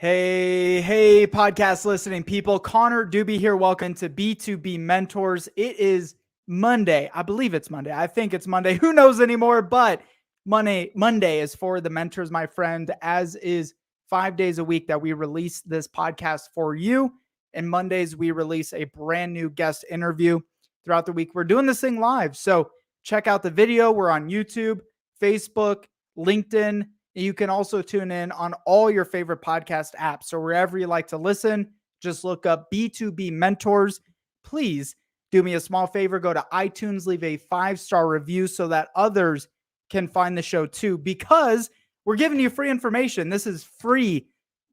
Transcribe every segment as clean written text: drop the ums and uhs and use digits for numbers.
Hey, podcast listening people. Connor Doobie here. Welcome to B2B Mentors. It is Monday. I believe it's Monday. I think it's Monday. Who knows anymore? But Monday is for the mentors, my friend, as is 5 days a week that we release this podcast for you. And Mondays, we release a brand new guest interview throughout the week. We're doing this thing live. So check out the video. We're on YouTube, Facebook, LinkedIn. You can also tune in on all your favorite podcast apps. So wherever you like to listen, just look up B2B Mentors. Please do me a small favor. Go to iTunes, leave a 5-star review so that others can find the show too, because we're giving you free information. This is free.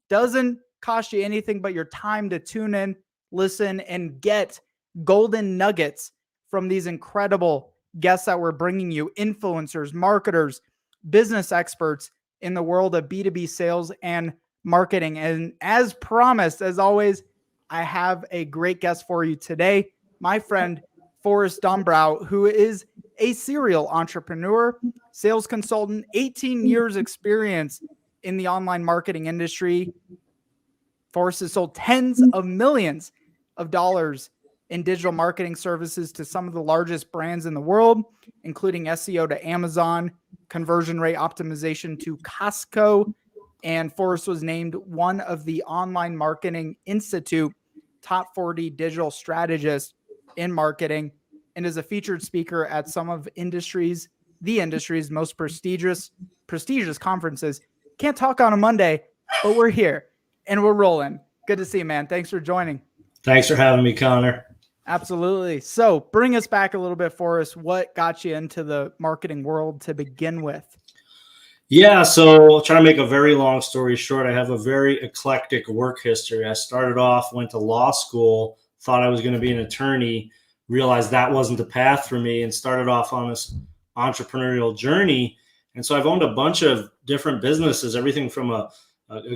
Doesn't cost you anything but your time to tune in, listen, and get golden nuggets from these incredible guests that we're bringing you, influencers, marketers, business experts in the world of B2B sales and marketing. And as promised, as always, I have a great guest for you today, my friend, Forrest, who is a serial entrepreneur, sales consultant, 18 years experience in the online marketing industry. Forrest has sold tens of millions of dollars in digital marketing services to some of the largest brands in the world, including SEO to Amazon, conversion rate optimization to Costco. And Forrest was named one of the Online Marketing Institute top 40 digital strategists in marketing, and is a featured speaker at some of the industry's most prestigious conferences. Can't talk on a Monday, but we're here and we're rolling. Good to see you, man. Thanks for joining. Thanks for having me, Connor. Absolutely. So bring us back a little bit for us. What got you into the marketing world to begin with? Yeah, so I'll try to make a very long story short. I have a very eclectic work history. I started off, went to law school, thought I was going to be an attorney, realized that wasn't the path for me, and started off on this entrepreneurial journey. And so I've owned a bunch of different businesses, everything from a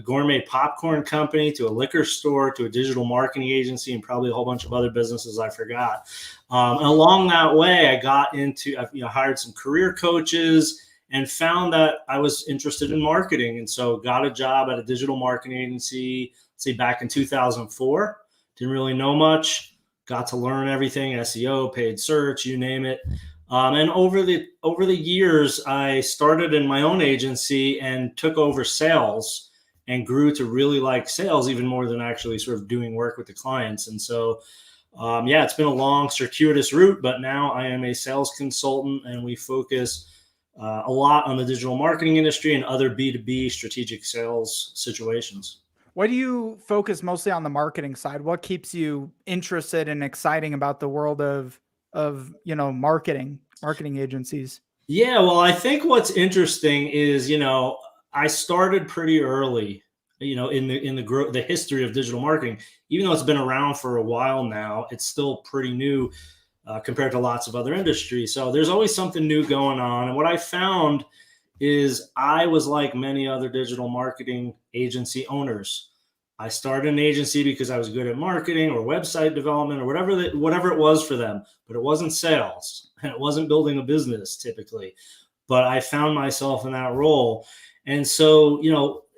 gourmet popcorn company to a liquor store to a digital marketing agency and probably a whole bunch of other businesses I forgot. And along that way, I got into, hired some career coaches and found that I was interested in marketing. And so got a job at a digital marketing agency, say back in 2004. Didn't really know much, got to learn everything, SEO, paid search, you name it. And over the years, I started in my own agency and took over sales and grew to really like sales even more than actually sort of doing work with the clients. And so, it's been a long, circuitous route, but now I am a sales consultant and we focus a lot on the digital marketing industry and other B2B strategic sales situations. Why do you focus mostly on the marketing side? What keeps you interested and exciting about the world of marketing agencies? Yeah, well, I think what's interesting is, I started pretty early, in the history of digital marketing. Even though it's been around for a while now, it's still pretty new compared to lots of other industries. So there's always something new going on. And what I found is I was like many other digital marketing agency owners. I started an agency because I was good at marketing or website development or whatever it was for them, but it wasn't sales and it wasn't building a business typically. But I found myself in that role. And so,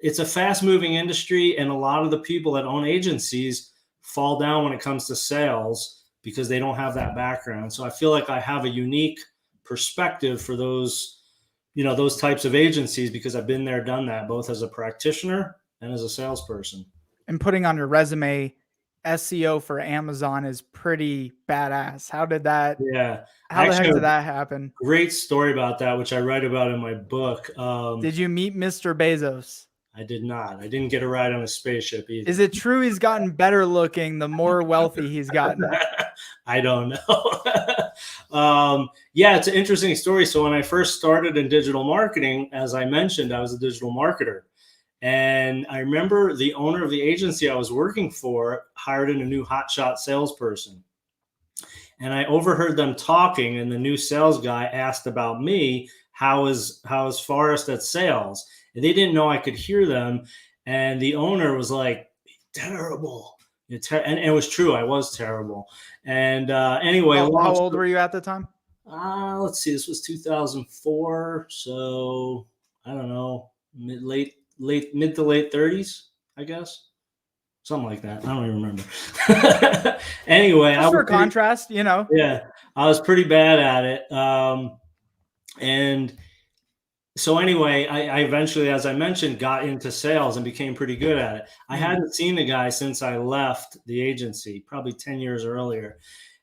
it's a fast moving industry, and a lot of the people that own agencies fall down when it comes to sales because they don't have that background. So I feel like I have a unique perspective for those types of agencies because I've been there, done that, both as a practitioner and as a salesperson. And putting on your resume, SEO for Amazon is pretty badass. How did that? Yeah. How the heck did that happen? Great story about that, which I write about in my book. Did you meet Mr. Bezos? I did not. I didn't get a ride on a spaceship either. Is it true he's gotten better looking the more wealthy he's gotten? I don't know. It's an interesting story. So when I first started in digital marketing, as I mentioned, I was a digital marketer. And I remember the owner of the agency I was working for hired in a new hotshot salesperson. And I overheard them talking, and the new sales guy asked about me, how is Forrest at sales? And they didn't know I could hear them. And the owner was like, terrible. And it was true. I was terrible. And anyway. How old were you at the time? Let's see. This was 2004. So I don't know, mid to late 30s. I guess. Something like that. I don't even remember. Anyway, Just for contrast, you know. Yeah, I was pretty bad at it. And so anyway, I eventually, as I mentioned, got into sales and became pretty good at it. I hadn't seen the guy since I left the agency, probably 10 years earlier.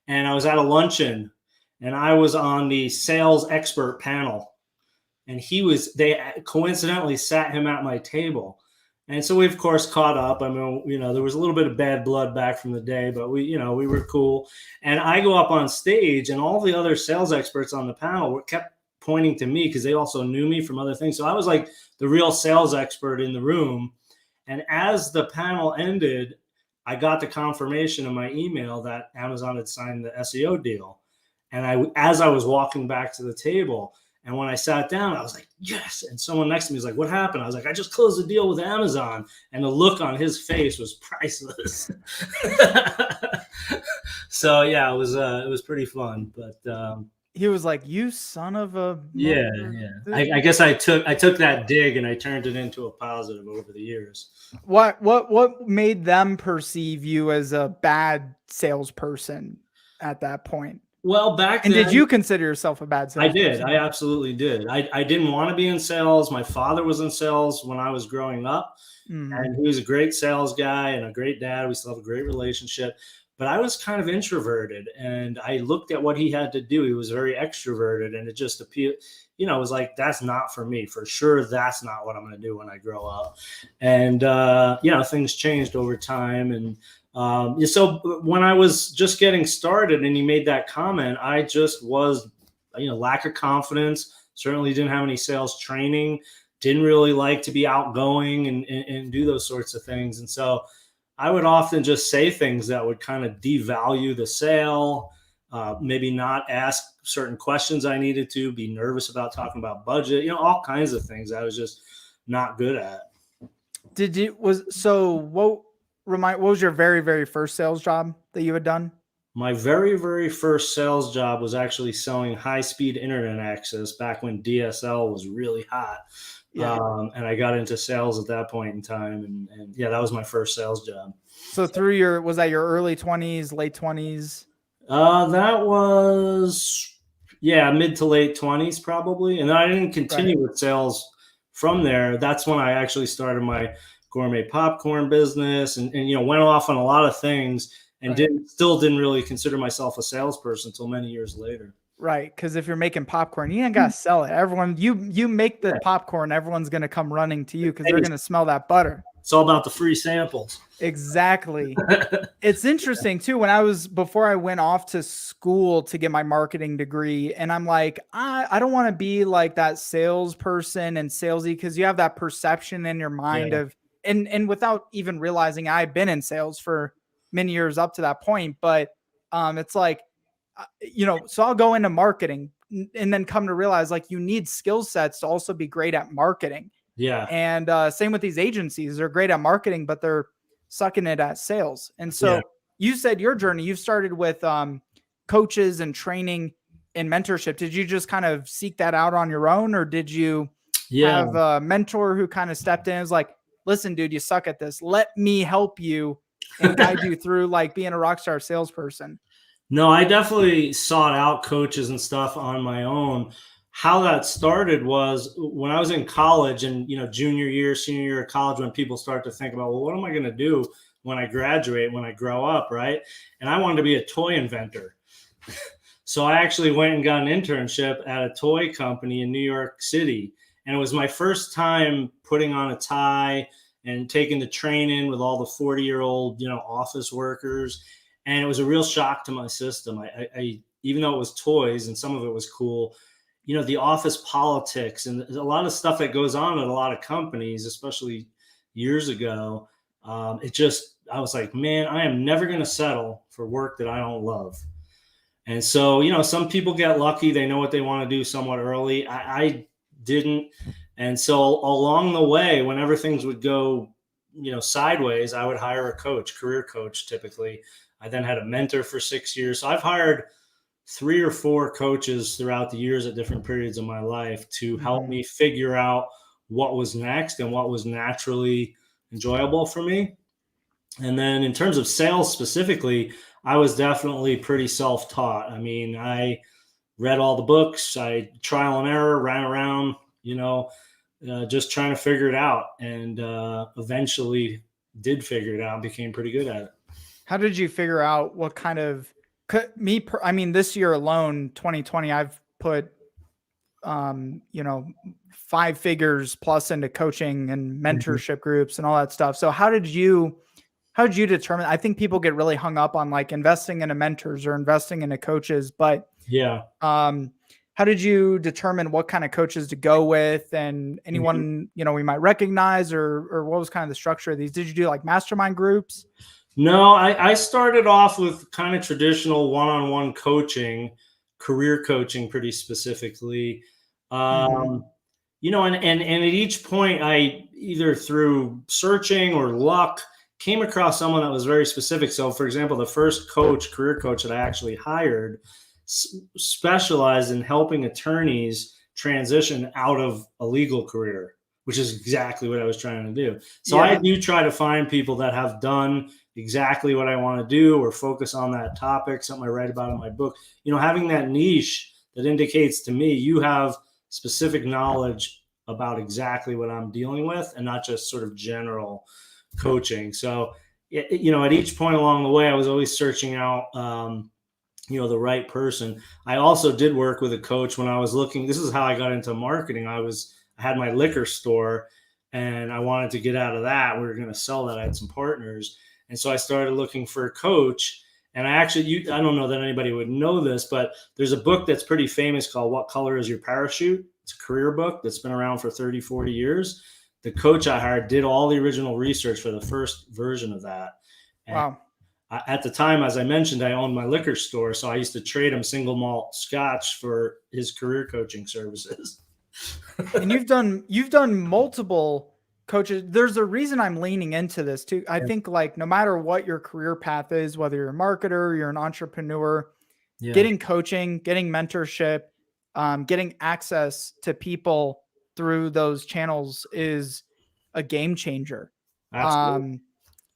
And I was at a luncheon and I was on the sales expert panel. And they coincidentally sat him at my table. And so we, of course, caught up. I mean, there was a little bit of bad blood back from the day, but we were cool. And I go up on stage and all the other sales experts on the panel kept pointing to me because they also knew me from other things. So I was like the real sales expert in the room. And as the panel ended, I got the confirmation in my email that Amazon had signed the SEO deal. And as I was walking back to the table, and when I sat down, I was like, yes. And someone next to me was like, what happened? I was like, I just closed the deal with Amazon. And the look on his face was priceless. So yeah, it was pretty fun. But he was like, you son of a yeah. I guess I took that dig and I turned it into a positive over the years. What made them perceive you as a bad salesperson at that point? Well, back then, did you consider yourself a bad salesperson? I did. I absolutely did. I didn't want to be in sales. My father was in sales when I was growing up, and he was a great sales guy and a great dad. We still have a great relationship. But I was kind of introverted, and I looked at what he had to do. He was very extroverted, and it just appeared, it was like, that's not for me. For sure, that's not what I'm going to do when I grow up. And, things changed over time. And so when I was just getting started and he made that comment, I just was, lack of confidence, certainly didn't have any sales training, didn't really like to be outgoing and do those sorts of things. And so I would often just say things that would kind of devalue the sale, maybe not ask certain questions I needed to, be nervous about talking about budget, all kinds of things I was just not good at. What was your very, very first sales job that you had done? My very, very first sales job was actually selling high-speed internet access back when DSL was really hot. Yeah. And I got into sales at that point in time. And yeah, that was my first sales job. So was that your early 20s, late 20s? That was, mid to late 20s probably. And then I didn't continue with sales from there. That's when I actually started my gourmet popcorn business and went off on a lot of things and still didn't really consider myself a salesperson until many years later. Right. Because if you're making popcorn, you ain't got to sell it. Everyone, you make the popcorn, everyone's going to come running to you because they're going to smell that butter. It's all about the free samples. Exactly. It's interesting too. Before I went off to school to get my marketing degree, and I'm like, I don't want to be like that salesperson and salesy, because you have that perception in your mind of, and without even realizing I've been in sales for many years up to that point. But it's like, so I'll go into marketing and then come to realize like you need skill sets to also be great at marketing. Yeah. And same with these agencies. They're great at marketing, but they're sucking it at sales. And so you said your journey, you've started with coaches and training and mentorship. Did you just kind of seek that out on your own, or did you have a mentor who kind of stepped in and was like, listen, dude, you suck at this. Let me help you and guide you through like being a rock star salesperson? No, I definitely sought out coaches and stuff on my own. How that started was when I was in college and, junior year, senior year of college, when people start to think about, well, what am I going to do when I graduate, when I grow up, right? And I wanted to be a toy inventor. So I actually went and got an internship at a toy company in New York City. And it was my first time putting on a tie and taking the training with all the 40-year-old, office workers. And it was a real shock to my system. I even though it was toys and some of it was cool, the office politics and a lot of stuff that goes on at a lot of companies, especially years ago. I was like, man, I am never going to settle for work that I don't love. And so, some people get lucky. They know what they want to do somewhat early. I didn't. And so along the way, whenever things would go, sideways, I would hire a coach, career coach, typically. I then had a mentor for 6 years. So I've hired 3 or 4 coaches throughout the years at different periods of my life to help me figure out what was next and what was naturally, enjoyable for me. And then in terms of sales specifically, I was definitely pretty self-taught. I mean, I read all the books, I trial and error, ran around, just trying to figure it out, and eventually did figure it out, became pretty good at it. How did you figure out what kind of I mean, this year alone, 2020, I've put, 5 figures plus into coaching and mentorship groups and all that stuff. So how did you determine? I think people get really hung up on like investing into mentors or investing into coaches, but Yeah. how did you determine what kind of coaches to go with, and anyone, we might recognize, or what was kind of the structure of these? Did you do like mastermind groups? No, I started off with kind of traditional one-on-one coaching, career coaching, pretty specifically. And at each point, I either through searching or luck came across someone that was very specific. So, for example, the first career coach that I actually hired, specialized in helping attorneys transition out of a legal career, which is exactly what I was trying to do. So I do try to find people that have done exactly what I want to do or focus on that topic, something I write about in my book. Having that niche that indicates to me you have specific knowledge about exactly what I'm dealing with, and not just sort of general coaching. So, at each point along the way, I was always searching out, the right person. I also did work with a coach when I was looking. This is how I got into marketing. I had my liquor store and I wanted to get out of that. We were going to sell that. I had some partners. And so I started looking for a coach. And I don't know that anybody would know this, but there's a book that's pretty famous called What Color Is Your Parachute? It's a career book that's been around for 30, 40 years. The coach I hired did all the original research for the first version of that. And wow. At the time, as I mentioned, I owned my liquor store. So I used to trade him single malt scotch for his career coaching services. And you've done multiple coaches. There's a reason I'm leaning into this too. I think like no matter what your career path is, whether you're a marketer, you're an entrepreneur, getting coaching, getting mentorship, getting access to people through those channels is a game changer. Absolutely.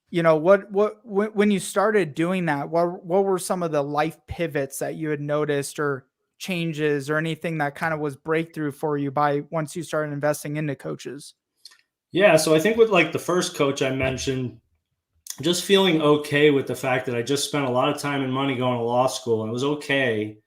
When you started doing that, what were some of the life pivots that you had noticed, or changes, or anything that kind of was breakthrough for you once you started investing into coaches? Yeah. So I think with like the first coach I mentioned, just feeling okay with the fact that I just spent a lot of time and money going to law school, and it was okay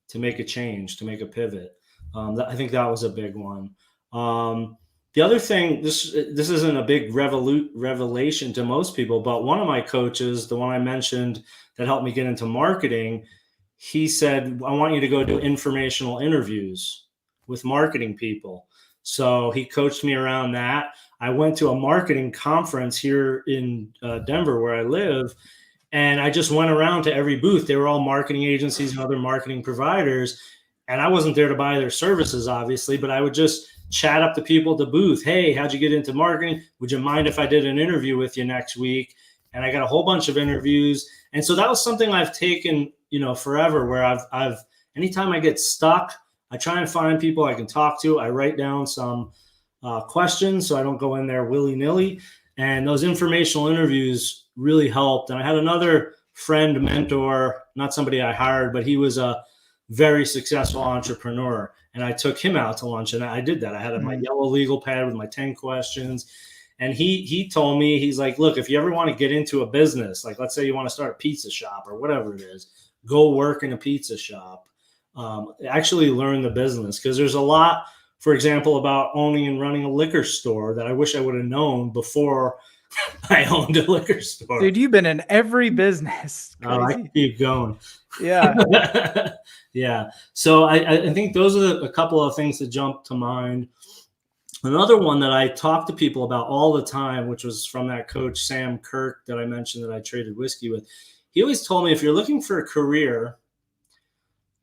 to make a change, to make a pivot. I think that was a big one. The other thing, this isn't a big revelation to most people, but one of my coaches, the one I mentioned that helped me get into marketing, he said, I want you to go do informational interviews with marketing people. So he coached me around that. I went to a marketing conference here in Denver, where I live, and I just went around to every booth. They were all marketing agencies and other marketing providers. And I wasn't there to buy their services, obviously, but I would just chat up the people at the booth. Hey, how'd you get into marketing? Would you mind if I did an interview with you next week? And I got a whole bunch of interviews. And so that was something I've taken, forever, where I've anytime I get stuck, I try and find people I can talk to. I write down some questions so I don't go in there willy-nilly. And those informational interviews really helped. And I had another friend, mentor, not somebody I hired, but he was a very successful entrepreneur. And I took him out to lunch, and I did that. I had my yellow legal pad with my 10 questions. And he told me, he's like, look, if you ever want to get into a business, like let's say you want to start a pizza shop or whatever it is, go work in a pizza shop. Actually learn the business, because there's a lot, for example, about owning and running a liquor store that I wish I would have known before I owned a liquor store. Dude, you've been in every business. Oh, I can keep going. Yeah. Yeah. So I think those are a couple of things that jump to mind. Another one that I talk to people about all the time, which was from that coach, Sam Kirk, that I mentioned that I traded whiskey with. He always told me, if you're looking for a career,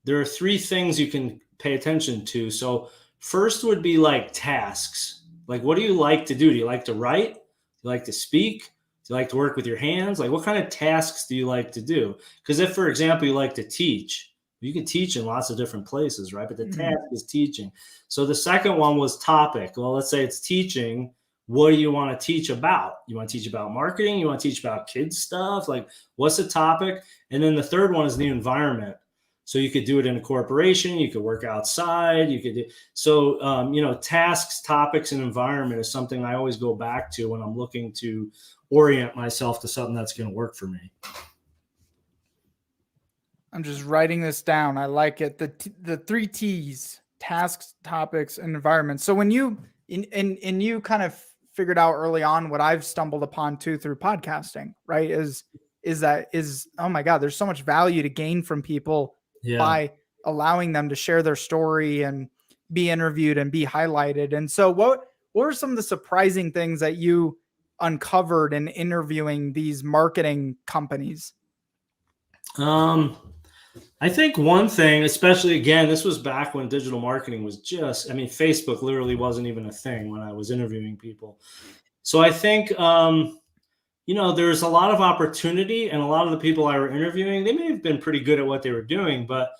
there are 3 things you can pay attention to. So first would be like tasks. Like, what do you like to do? Do you like to write? Do you like to speak? Do you like to work with your hands? Like, what kind of tasks do you like to do? Because if, for example, you like to teach, you can teach in lots of different places, right? But the task is teaching. So the second one was topic. Well, let's say it's teaching. what do you want to teach about? You want to teach about marketing? You want to teach about kids stuff? Like, what's the topic? And then the third one is the environment. So you could do it in a corporation. You could work outside. You could do, so, tasks, topics, and environment is something I always go back to when I'm looking to orient myself to something that's going to work for me. I'm just writing this down. I like it. The 3 T's: tasks, topics, and environment. So when you and you kind of figured out early on what I've stumbled upon too through podcasting, right? Is oh my God, there's so much value to gain from people by allowing them to share their story and be interviewed and be highlighted. And so what were some of the surprising things that you uncovered in interviewing these marketing companies? I think one thing, especially again, this was back when digital marketing was Facebook literally wasn't even a thing when I was interviewing people. So I think, there's a lot of opportunity, and a lot of the people I were interviewing, they may have been pretty good at what they were doing, but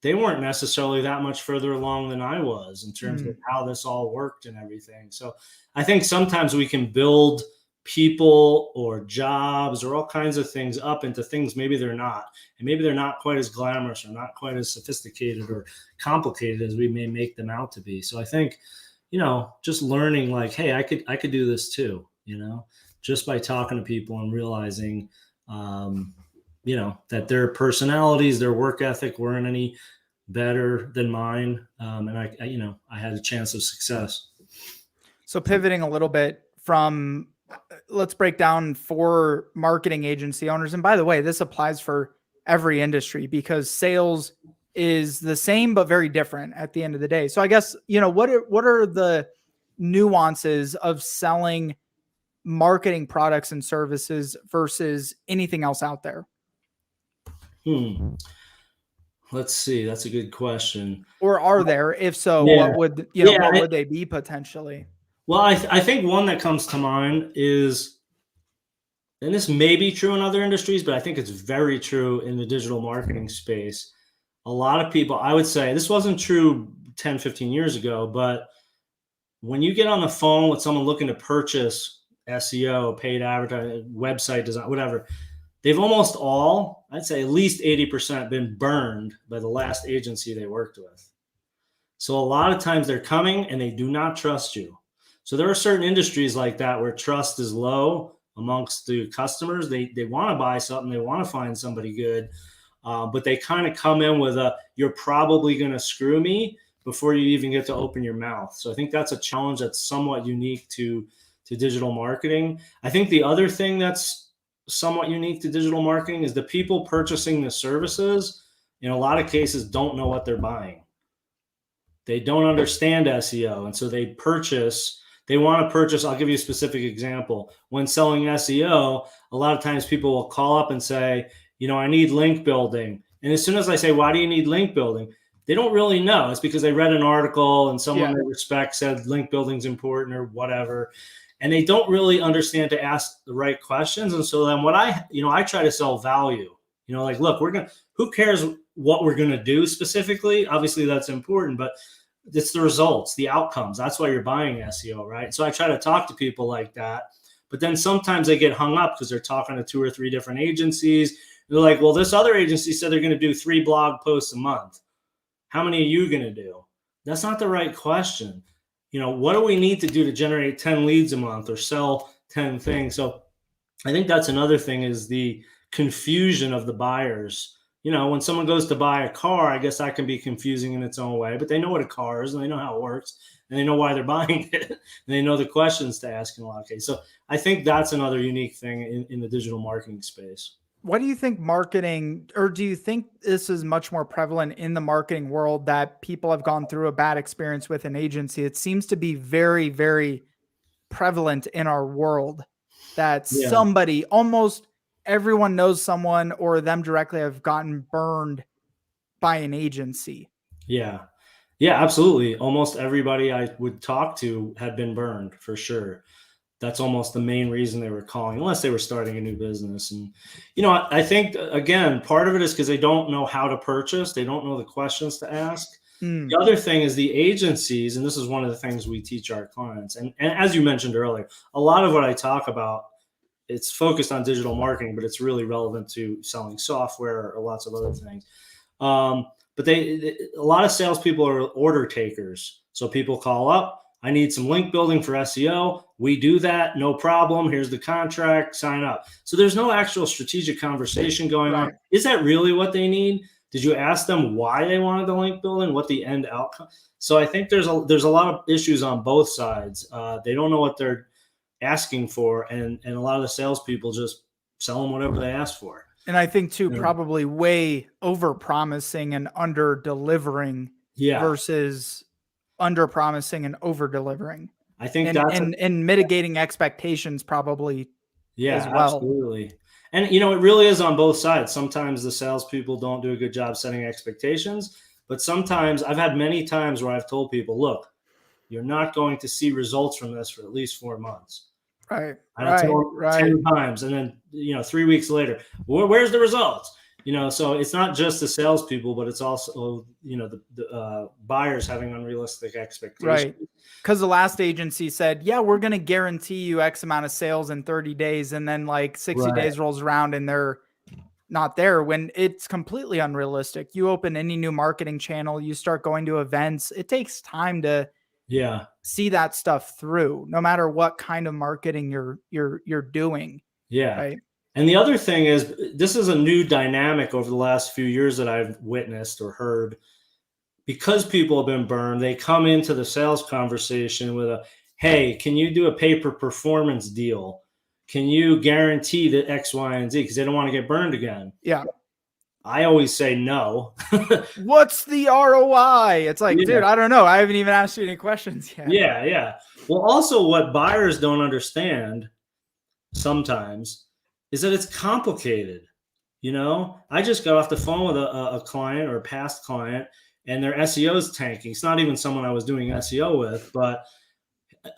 they weren't necessarily that much further along than I was in terms of how this all worked and everything. So I think sometimes we can build people or jobs or all kinds of things up into things maybe they're not, and maybe they're not quite as glamorous or not quite as sophisticated or complicated as we may make them out to be. So I think, just learning like, hey, I could do this too, just by talking to people and realizing, that their personalities, their work ethic weren't any better than mine. And I had a chance of success. So pivoting a little bit from, let's break down for marketing agency owners. And by the way, this applies for every industry because sales is the same, but very different at the end of the day. So I guess, what are the nuances of selling marketing products and services versus anything else out there? Let's see. That's a good question. Or are there? If so, what would what would they be potentially? Well, I think one that comes to mind is, and this may be true in other industries, but I think it's very true in the digital marketing space. A lot of people, I would say, this wasn't true 10, 15 years ago, but when you get on the phone with someone looking to purchase SEO, paid advertising, website design, whatever, they've almost all, I'd say at least 80% been burned by the last agency they worked with. So a lot of times they're coming and they do not trust you. So there are certain industries like that where trust is low amongst the customers. They want to buy something. They want to find somebody good. But they kind of come in with you're probably going to screw me before you even get to open your mouth. So I think that's a challenge that's somewhat unique to digital marketing. I think the other thing that's somewhat unique to digital marketing is the people purchasing the services, in a lot of cases, don't know what they're buying. They don't understand SEO. And so they want to purchase. I'll give you a specific example. When selling SEO, a lot of times people will call up and say, I need link building. And as soon as I say, why do you need link building? They don't really know. It's because they read an article and someone they respect said link building is important or whatever. And they don't really understand to ask the right questions. And so then what I try to sell value, like, look, who cares what we're going to do specifically? Obviously that's important, but it's the results, the outcomes. That's why you're buying SEO, right? So I try to talk to people like that, but then sometimes they get hung up because they're talking to 2 or 3 different agencies. They're like, well, this other agency said they're going to do 3 blog posts a month. How many are you going to do? That's not the right question. What do we need to do to generate 10 leads a month or sell 10 things? So I think that's another thing is the confusion of the buyers. When someone goes to buy a car, I guess that can be confusing in its own way, but they know what a car is and they know how it works and they know why they're buying it and they know the questions to ask in a lot of cases. So I think that's another unique thing in the digital marketing space. What do you think marketing, or do you think this is much more prevalent in the marketing world that people have gone through a bad experience with an agency? It seems to be very, very prevalent in our world that somebody, almost everyone knows someone or them directly have gotten burned by an agency. Yeah, absolutely. Almost everybody I would talk to had been burned for sure. That's almost the main reason they were calling, unless they were starting a new business. And, I think, again, part of it is because they don't know how to purchase. They don't know the questions to ask. Mm, The other thing is the agencies, and this is one of the things we teach our clients. And as you mentioned earlier, a lot of what I talk about, it's focused on digital marketing, but it's really relevant to selling software or lots of other things. But a lot of salespeople are order takers. So people call up, I need some link building for SEO. We do that, no problem. Here's the contract, sign up. So there's no actual strategic conversation going on. right. Is that really what they need? Did you ask them why they wanted the link building, what the end outcome? So I think there's a lot of issues on both sides. They don't know what they're asking for, and a lot of the salespeople just sell them whatever they ask for. And I think too, Yeah. probably way over promising and under delivering Yeah, versus under promising and over delivering, I think and that's and mitigating expectations probably as yeah, well. absolutely. And it really is on both sides. Sometimes the salespeople don't do a good job setting expectations, but sometimes I've had many times where I've told people, look, you're not going to see results from this for at least 4 months. Right, And I tell right, them right. 10 times. And then, 3 weeks later, where's the results? So it's not just the salespeople, but it's also, the buyers having unrealistic expectations. Right. Because the last agency said, yeah, we're going to guarantee you X amount of sales in 30 days. And then like 60 Right. days rolls around and they're not there, when it's completely unrealistic. You open any new marketing channel, you start going to events. It takes time to Yeah. see that stuff through, no matter what kind of marketing you're doing. Yeah. Right. And the other thing is, this is a new dynamic over the last few years that I've witnessed or heard. Because people have been burned, they come into the sales conversation with hey, can you do a pay per performance deal? Can you guarantee that X, Y, and Z? Because they don't want to get burned again. Yeah. I always say no. What's the ROI? It's like, Yeah. dude, I don't know. I haven't even asked you any questions yet. Yeah, yeah. Well, also what buyers don't understand sometimes is that it's complicated. I just got off the phone with a client or a past client, and their SEO is tanking. It's not even someone I was doing SEO with, but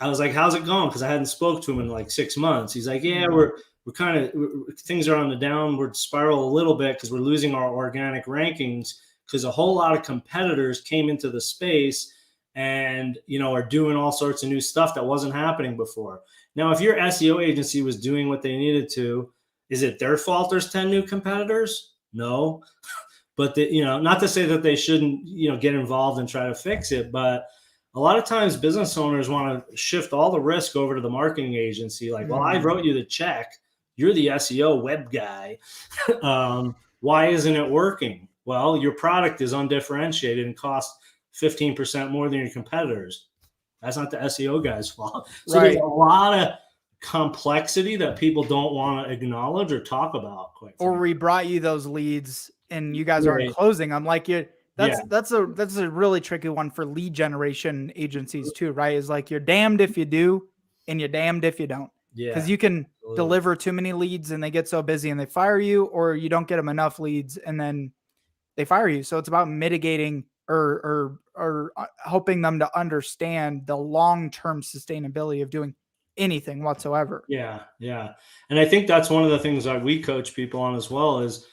I was like, how's it going? Because I hadn't spoke to him in like 6 months. He's like, yeah, we're kind of, things are on the downward spiral a little bit because we're losing our organic rankings because a whole lot of competitors came into the space and, are doing all sorts of new stuff that wasn't happening before. Now, if your SEO agency was doing what they needed to, is it their fault there's 10 new competitors? No. But not to say that they shouldn't, get involved and try to fix it, but a lot of times business owners want to shift all the risk over to the marketing agency. Like, well, I wrote you the check. You're the SEO web guy. Why isn't it working? Well, your product is undifferentiated and costs 15% more than your competitors. That's not the SEO guy's fault. So There's a lot of complexity that people don't want to acknowledge or talk about. Or we brought you those leads and you guys aren't closing them. Like that's a really tricky one for lead generation agencies too, right? Is like, you're damned if you do and you're damned if you don't. Because you can deliver too many leads and they get so busy and they fire you, or you don't get them enough leads and then they fire you. So it's about mitigating or helping them to understand the long-term sustainability of doing anything whatsoever. Yeah. Yeah. And I think that's one of the things that we coach people on as well is,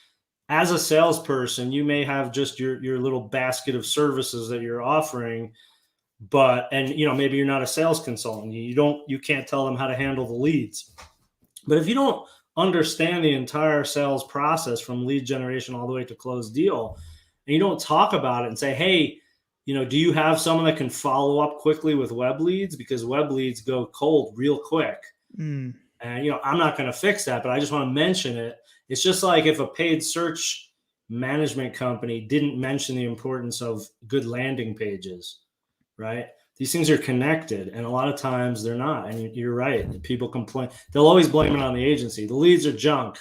as a salesperson, you may have just your little basket of services that you're offering, and maybe you're not a sales consultant. You can't tell them how to handle the leads. But if you don't understand the entire sales process from lead generation all the way to close deal, and you don't talk about it and say, hey, do you have someone that can follow up quickly with web leads? Because web leads go cold real quick. And, I'm not going to fix that, but I just want to mention it. It's just like if a paid search management company didn't mention the importance of good landing pages, right? These things are connected, and a lot of times they're not. And you're right. People complain. They'll always blame it on the agency. The leads are junk,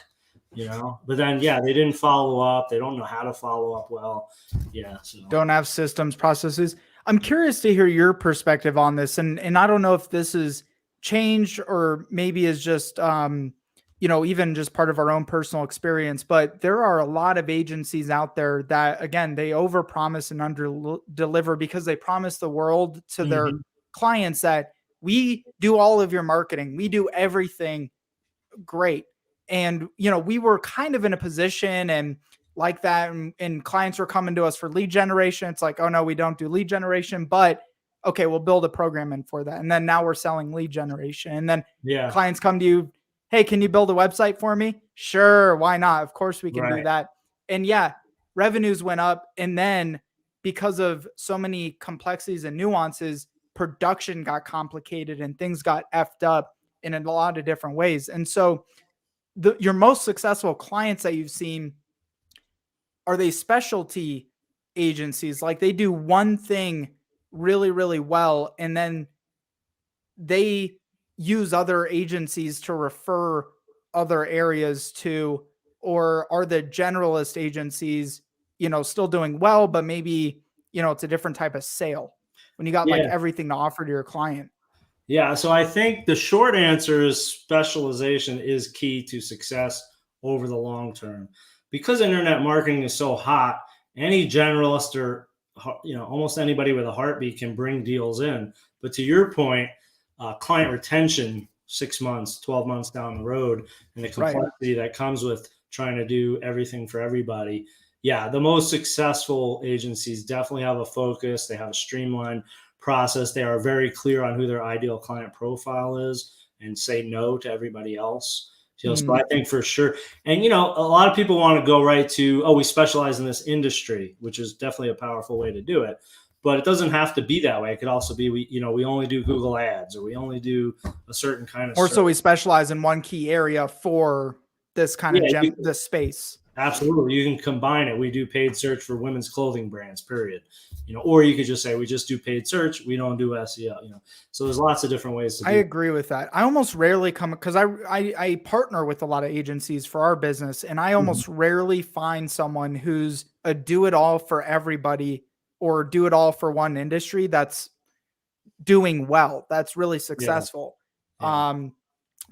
but then, they didn't follow up. They don't know how to follow up well. Yeah. So. Don't have systems, processes. I'm curious to hear your perspective on this. And I don't know if this is changed or maybe is just, even just part of our own personal experience, but there are a lot of agencies out there that, again, they overpromise and underdeliver because they promise the world to their clients that we do all of your marketing. We do everything great. And, we were kind of in a position, and like that. And clients were coming to us for lead generation. It's like, oh no, we don't do lead generation, but okay, we'll build a program in for that. And then now we're selling lead generation. And then Yeah. clients come to you, hey, can you build a website for me? Sure, why not? Of course we can do Right. that. And yeah, revenues went up. And then because of so many complexities and nuances, production got complicated and things got effed up in a lot of different ways. And so your most successful clients that you've seen, are they specialty agencies? Like they do one thing really, really well, and then they use other agencies to refer other areas to, or are the generalist agencies, still doing well, but maybe, it's a different type of sale when you got like Yeah. everything to offer to your client? Yeah. So I think the short answer is specialization is key to success over the long term. Because internet marketing is so hot, any generalist or almost anybody with a heartbeat can bring deals in. But to your point, client retention 6 months, 12 months down the road, and the complexity that comes with trying to do everything for everybody. Yeah, the most successful agencies definitely have a focus. They have a streamlined process. They are very clear on who their ideal client profile is and say no to everybody else. So I think for sure. And, a lot of people want to go right to, oh, we specialize in this industry, which is definitely a powerful way to do it. But it doesn't have to be that way. It could also be, we only do Google ads, or we only do a certain kind of Or search. so we specialize in one key area for this kind of this space. Absolutely. You can combine it. We do paid search for women's clothing brands, period. Or you could just say, we just do paid search. We don't do SEO, so there's lots of different ways to do I agree with that. I almost rarely come, because I partner with a lot of agencies for our business, and I almost rarely find someone who's a do it all for everybody or do it all for one industry that's doing well, that's really successful. Yeah.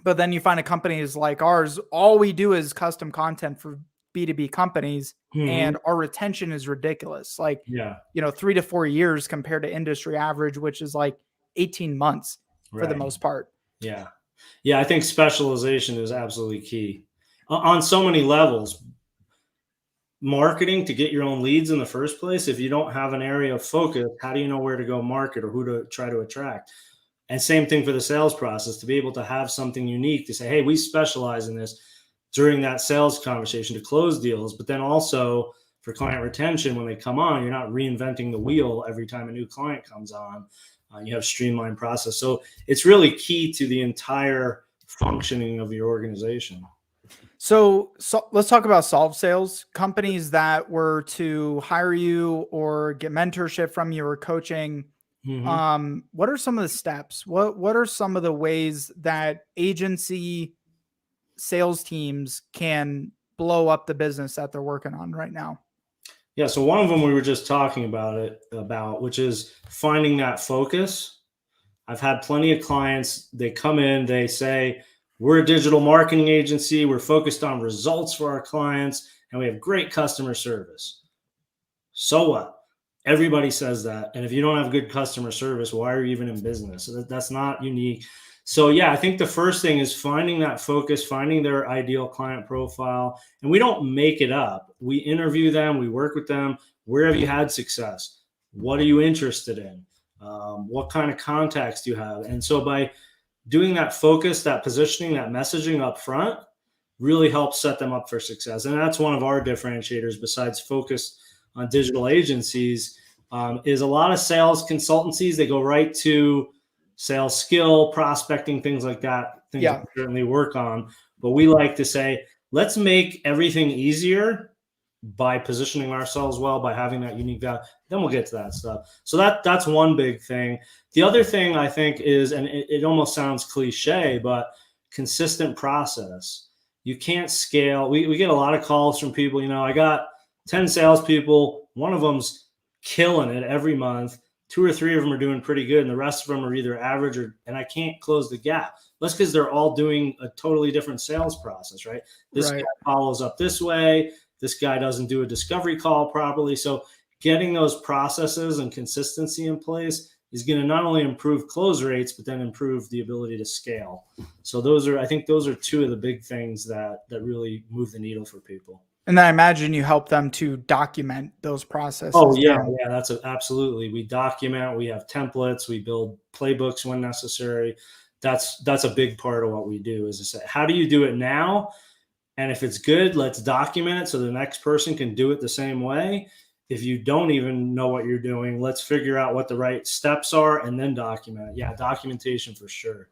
But then you find a companies like ours, all we do is custom content for B2B companies, and our retention is ridiculous. Like, Yeah. 3 to 4 years compared to industry average, which is like 18 months for the Right. most part. Yeah. Yeah. I think specialization is absolutely key on so many levels. Marketing, to get your own leads in the first place, if you don't have an area of focus, how do you know where to go market or who to try to attract? And same thing for the sales process, to be able to have something unique to say, hey, we specialize in this during that sales conversation to close deals. But then also for client retention, when they come on, you're not reinventing the wheel every time a new client comes on. You have streamlined process. So it's really key to the entire functioning of your organization. So let's talk about solve sales. Companies that were to hire you or get mentorship from you or coaching, what are some of the steps? What are some of the ways that agency sales teams can blow up the business that they're working on right now? Yeah, so one of them we were just talking about, which is finding that focus. I've had plenty of clients, they come in, they say, we're a digital marketing agency, we're focused on results for our clients, and we have great customer service. So what? Everybody says that. And if you don't have good customer service, why are you even in business? So that's not unique. So yeah, I think the first thing is finding that focus, finding their ideal client profile. And we don't make it up. We interview them, we work with them. Where have you had success? What are you interested in? What kind of contacts do you have? And so by doing that focus, that positioning, that messaging up front really helps set them up for success. And that's one of our differentiators besides focus on digital agencies, is a lot of sales consultancies. They go right to sales skill, prospecting, things like that, things we certainly work on. But we like to say, let's make everything easier by positioning ourselves well, by having that unique value. Then we'll get to that stuff. So that's one big thing. The other thing I think is, and it almost sounds cliche, but consistent process. You can't scale. We get a lot of calls from people, I got 10 salespeople, one of them's killing it every month. 2 or 3 of them are doing pretty good, and the rest of them are either average and I can't close the gap. That's because they're all doing a totally different sales process, right? This guy follows up this way. This guy doesn't do a discovery call properly. So getting those processes and consistency in place is going to not only improve close rates, but then improve the ability to scale. So I think those are 2 of the big things that really move the needle for people. And then I imagine you help them to document those processes. Oh yeah, down. yeah, absolutely. We document, we have templates, we build playbooks when necessary. That's a big part of what we do, is to say, how do you do it now? And if it's good, let's document it so the next person can do it the same way. If you don't even know what you're doing, let's figure out what the right steps are and then document it. Yeah, documentation for sure.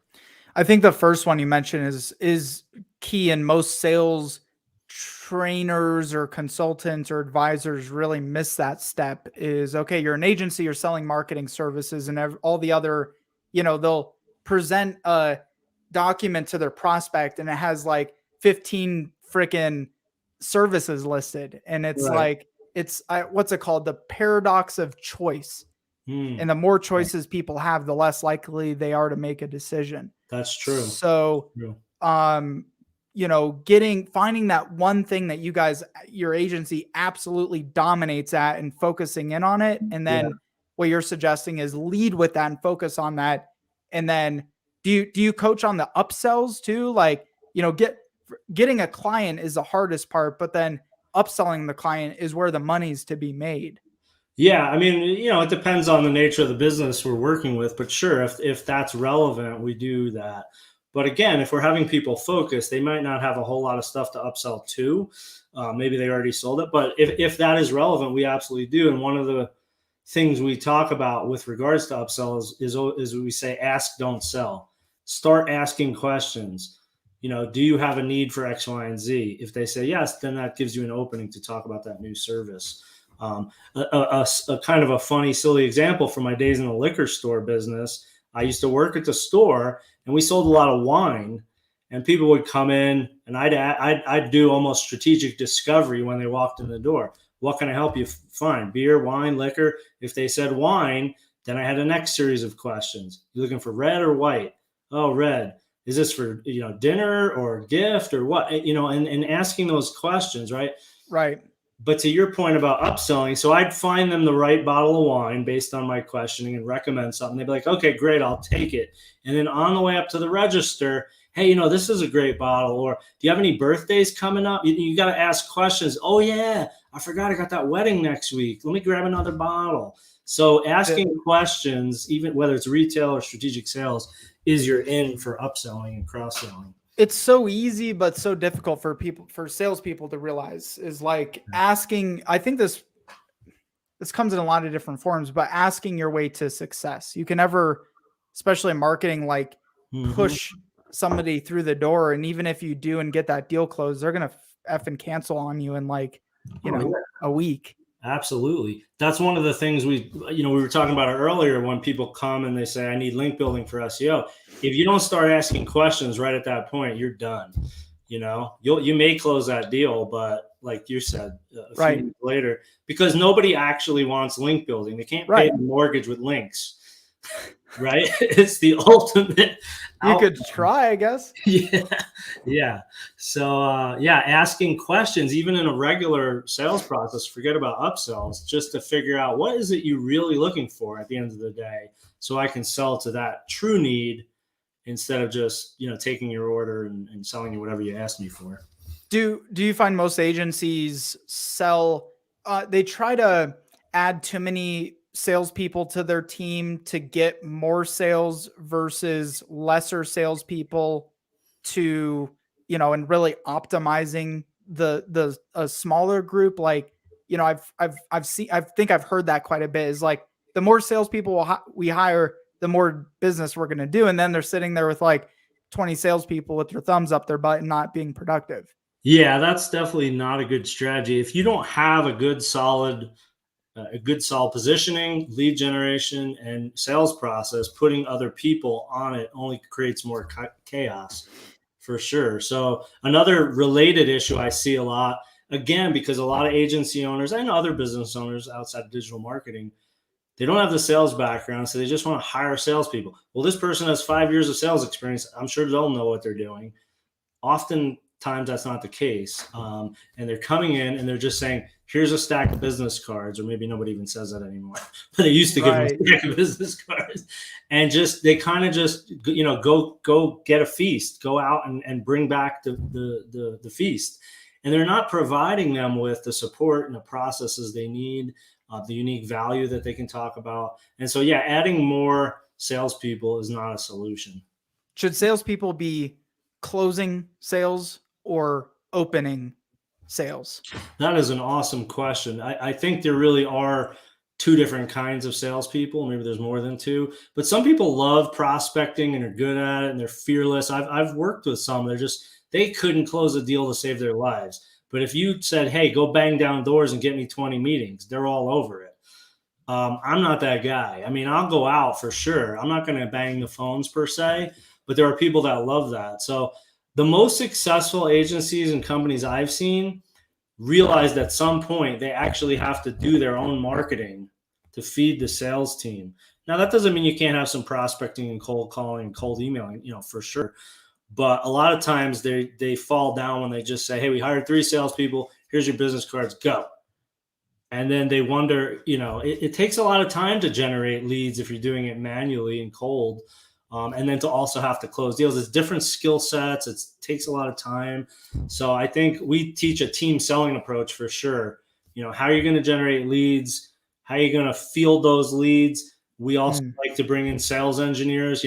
I think the first one you mentioned is key, and most sales trainers or consultants or advisors really miss that step. Is okay, you're an agency, you're selling marketing services and all the other, they'll present a document to their prospect and it has like 15 freaking services listed, and it's Right. like what's it called, the paradox of choice. Hmm. And the more choices people have, the less likely they are to make a decision. That's true. So, True. finding that one thing that your agency absolutely dominates at and focusing in on it. And then Yeah. what you're suggesting is lead with that and focus on that. And then do you coach on the upsells too? Like, getting a client is the hardest part, but then upselling the client is where the money's to be made. Yeah, I mean, it depends on the nature of the business we're working with, but sure, if that's relevant, we do that. But again, if we're having people focus, they might not have a whole lot of stuff to upsell to. Maybe they already sold it, but if that is relevant, we absolutely do. And one of the things we talk about with regards to upsell is we say, ask, don't sell. Start asking questions. Do you have a need for X, Y, and Z? If they say yes, then that gives you an opening to talk about that new service. A kind of a funny, silly example from my days in the liquor store business. I used to work at the store, and we sold a lot of wine. And people would come in, and I'd do almost strategic discovery when they walked in the door. What can I help you find? Beer, wine, liquor. If they said wine, then I had a next series of questions. You looking for red or white? Oh, red. Is this for dinner or gift or what? And asking those questions, right? Right. But to your point about upselling, so I'd find them the right bottle of wine based on my questioning and recommend something. They'd be like, okay, great, I'll take it. And then on the way up to the register, hey, this is a great bottle. Or do you have any birthdays coming up? You got to ask questions. Oh, yeah, I forgot I got that wedding next week. Let me grab another bottle. So asking questions, even whether it's retail or strategic sales, is your in for upselling and cross-selling. It's so easy, but so difficult for salespeople to realize, is like asking. I think this comes in a lot of different forms, but asking your way to success. You can never, especially in marketing, like push somebody through the door. And even if you do and get that deal closed, they're going to effing cancel on you in like, a week. Absolutely. That's one of the things we were talking about it earlier, when people come and they say, I need link building for SEO. If you don't start asking questions right at that point, you're done. You may close that deal, but like you said, a few Right. weeks later, because nobody actually wants link building. They can't pay the mortgage with links. Right? It's the ultimate. You could try, I guess. Yeah. So, asking questions, even in a regular sales process, forget about upsells, just to figure out what is it you're really looking for at the end of the day, so I can sell to that true need instead of just, taking your order and selling you whatever you asked me for. Do you find most agencies sell, they try to add too many salespeople to their team to get more sales versus lesser salespeople to, and really optimizing a smaller group? Like, I think I've heard that quite a bit, is like, the more salespeople we hire, the more business we're going to do. And then they're sitting there with like 20 salespeople with their thumbs up their butt and not being productive. Yeah, that's definitely not a good strategy. If you don't have a good solid positioning, lead generation, and sales process, putting other people on it only creates more chaos, for sure. So another related issue I see a lot, again, because a lot of agency owners and other business owners outside of digital marketing, they don't have the sales background, so they just want to hire salespeople. Well, this person has 5 years of sales experience. I'm sure they'll know what they're doing. Oftentimes that's not the case. And they're coming in and they're just saying, here's a stack of business cards, or maybe nobody even says that anymore, but they used to give them a stack of business cards, and they kind of just, go get a feast, go out and bring back the feast. and they're not providing them with the support and the processes they need, the unique value that they can talk about. And so, yeah, adding more salespeople is not a solution. Should salespeople be closing sales or opening sales? That is an awesome question. I think there really are two different kinds of salespeople. Maybe there's more than two, but some people love prospecting and are good at it and they're fearless. I've worked with some. They couldn't close a deal to save their lives. But if you said, "Hey, go bang down doors and get me 20 meetings," they're all over it. I'm not that guy. I mean, I'll go out for sure. I'm not going to bang the phones per se, but there are people that love that. So the most successful agencies and companies I've seen realized at some point they actually have to do their own marketing to feed the sales team. Now, that doesn't mean you can't have some prospecting and cold calling and cold emailing, for sure. But a lot of times they fall down when they just say, "Hey, we hired 3 salespeople. Here's your business cards, go." And then they wonder, it takes a lot of time to generate leads if you're doing it manually and cold. And then to also have to close deals. It's different skill sets. It takes a lot of time. So I think we teach a team selling approach for sure. How are you going to generate leads? How are you going to field those leads? We also like to bring in sales engineers.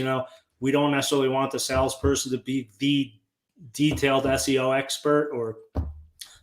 We don't necessarily want the salesperson to be the detailed SEO expert,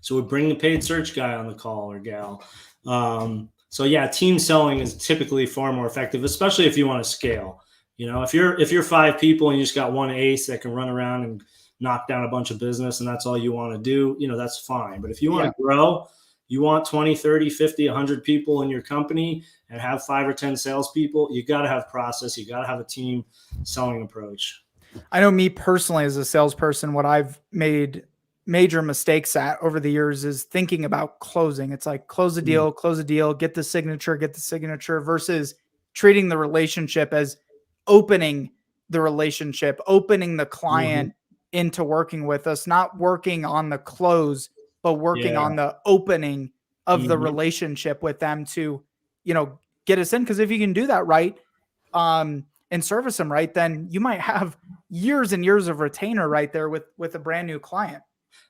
so we bring the paid search guy on the call or gal. So yeah, team selling is typically far more effective, especially if you want to scale. If you're 5 people and you just got one ace that can run around and knock down a bunch of business and that's all you want to do, that's fine. But if you want to grow, you want 20, 30, 50, 100 people in your company and have 5 or 10 salespeople, you got to have process. You got to have a team selling approach. I know me personally as a salesperson, what I've made major mistakes at over the years is thinking about closing. It's like close a deal, get the signature versus treating the relationship as opening the relationship, opening the client into working with us, not working on the close, but working on the opening of the relationship with them to, get us in. Because if you can do that right, and service them right, then you might have years and years of retainer right there with a brand new client.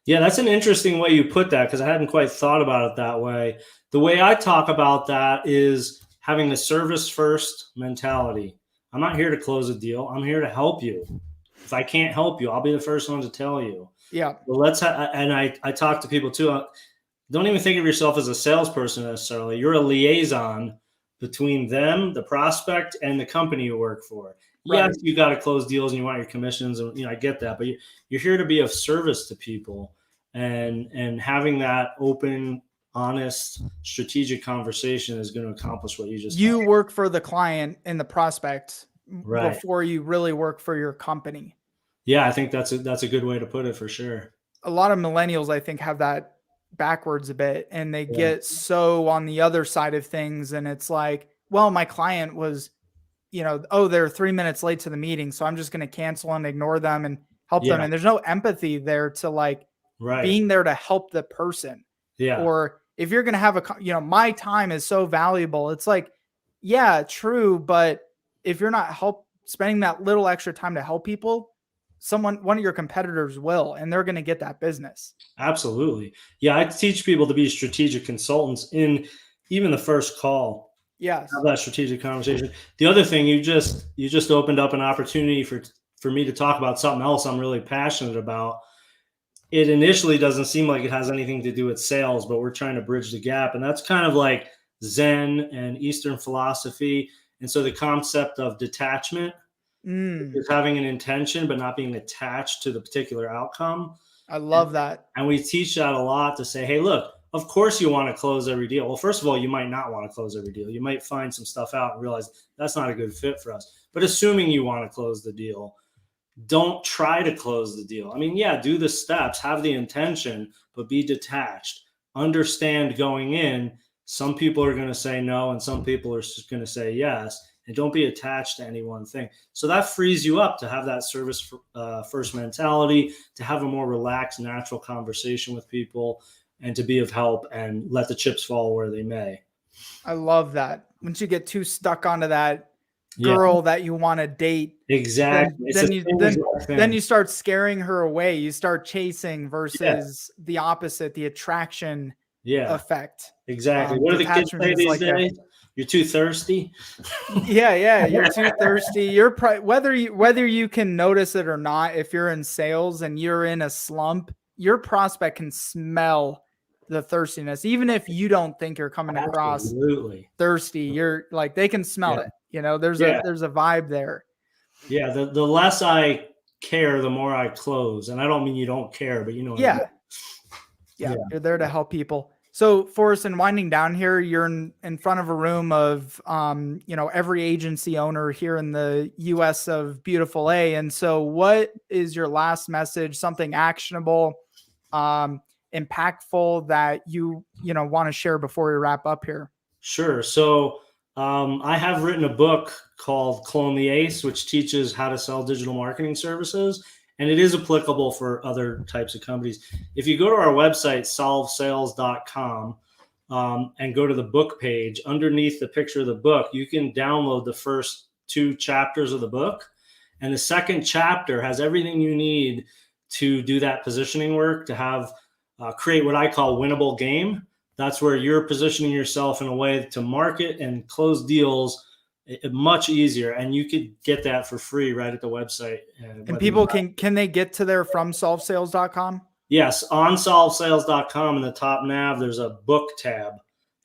Yeah, that's an interesting way you put that because I hadn't quite thought about it that way. The way I talk about that is having a service first mentality. I'm not here to close a deal. I'm here to help you. If I can't help you, I'll be the first one to tell you. Yeah. Well, I talk to people too. Don't even think of yourself as a salesperson necessarily. You're a liaison between them, the prospect, and the company you work for. Right. Yes, you got to close deals and you want your commissions, and I get that, but you're here to be of service to people, and having that open, honest, strategic conversation is going to accomplish what you just. You work for the client and the prospect right before you really work for your company. Yeah, I think that's a good way to put it for sure. A lot of millennials, I think, have that backwards a bit, and they get so on the other side of things, and it's like, well, my client was, they're 3 minutes late to the meeting, so I'm just going to cancel and ignore them and help them. And there's no empathy there to being there to help the person. Yeah. Or if you're going to have my time is so valuable. It's like, yeah, true. But if you're not spending that little extra time to help people, one of your competitors will, and they're going to get that business. Absolutely. Yeah. I teach people to be strategic consultants in even the first call. Yes. Have that strategic conversation. The other thing, you just opened up an opportunity for me to talk about something else I'm really passionate about. It initially doesn't seem like it has anything to do with sales, but we're trying to bridge the gap. And that's kind of like Zen and Eastern philosophy. And so the concept of detachment is having an intention, but not being attached to the particular outcome. I love that. And we teach that a lot to say, hey, look, of course you want to close every deal. Well, first of all, you might not want to close every deal. You might find some stuff out and realize that's not a good fit for us. But assuming you want to close the deal, don't try to close the deal. I mean, yeah, do the steps, have the intention, but be detached. Understand going in, some people are going to say no, and some people are just going to say yes. And don't be attached to any one thing. So that frees you up to have that service first mentality, to have a more relaxed, natural conversation with people, and to be of help and let the chips fall where they may. I love that. Once you get too stuck onto that girl that you want to date, Exactly. then you start scaring her away. You start chasing versus the opposite, the attraction effect. Exactly. What do the kids say these days? You're too thirsty. Yeah. You're too thirsty. You're whether you can notice it or not, if you're in sales and you're in a slump, your prospect can smell the thirstiness. Even if you don't think you're coming across thirsty, you're like, they can smell it. You know, there's a vibe there. Yeah. The less I care, the more I close. And I don't mean you don't care, but you know what I mean. Yeah. You're there to help people. So Forrest, in winding down here, you're in front of a room of, every agency owner here in the US of beautiful A. And so what is your last message, something actionable, impactful that you want to share before we wrap up here? Sure. So I have written a book called Clone the Ace, which teaches how to sell digital marketing services. And it is applicable for other types of companies. If you go to our website, solvesales.com, and go to the book page, underneath the picture of the book, you can download the first 2 chapters of the book. And the second chapter has everything you need to do that positioning work, to have create what I call winnable game. That's where you're positioning yourself in a way to market and close deals much easier, and you could get that for free right at the website. And people can they get to there from solvesales.com? Yes, on solvesales.com in the top nav, there's a book tab,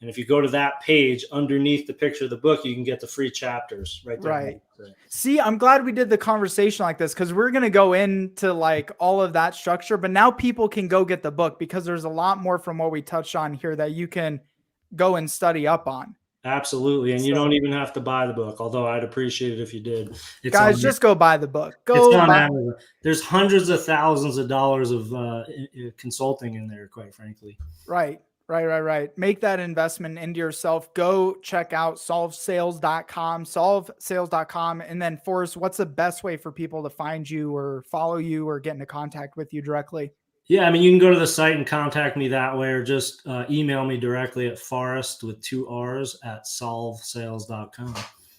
and if you go to that page underneath the picture of the book, you can get the free chapters right there. Right. See, I'm glad we did the conversation like this, because we're going to go into like all of that structure, but now people can go get the book, because there's a lot more from what we touched on here that you can go and study up on. Absolutely. And you don't even have to buy the book, although I'd appreciate it if you did. Guys, just go buy the book. There's hundreds of thousands of dollars of consulting in there, quite frankly. Right. Make that investment into yourself. Go check out solvesales.com. And then Forrest, what's the best way for people to find you or follow you or get into contact with you directly? Yeah, I mean, you can go to the site and contact me that way, or just email me directly at Forrest with 2 R's at solvesales.com.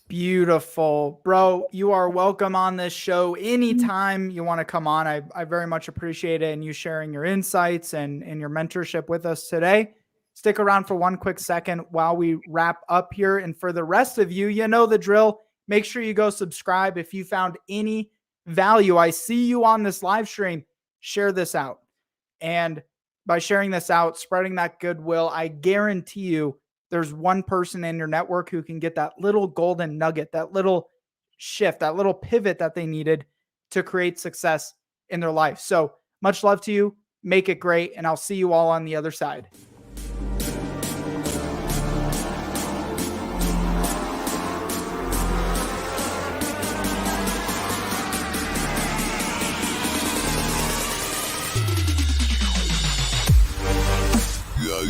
Beautiful. Bro, you are welcome on this show anytime you want to come on. I very much appreciate it, and you sharing your insights and your mentorship with us today. Stick around for one quick second while we wrap up here. And for the rest of you, you know the drill. Make sure you go subscribe. If you found any value, I see you on this live stream, share this out. And by sharing this out, spreading that goodwill, I guarantee you there's one person in your network who can get that little golden nugget, that little shift, that little pivot that they needed to create success in their life. So much love to you. Make it great. And I'll see you all on the other side. Yeah.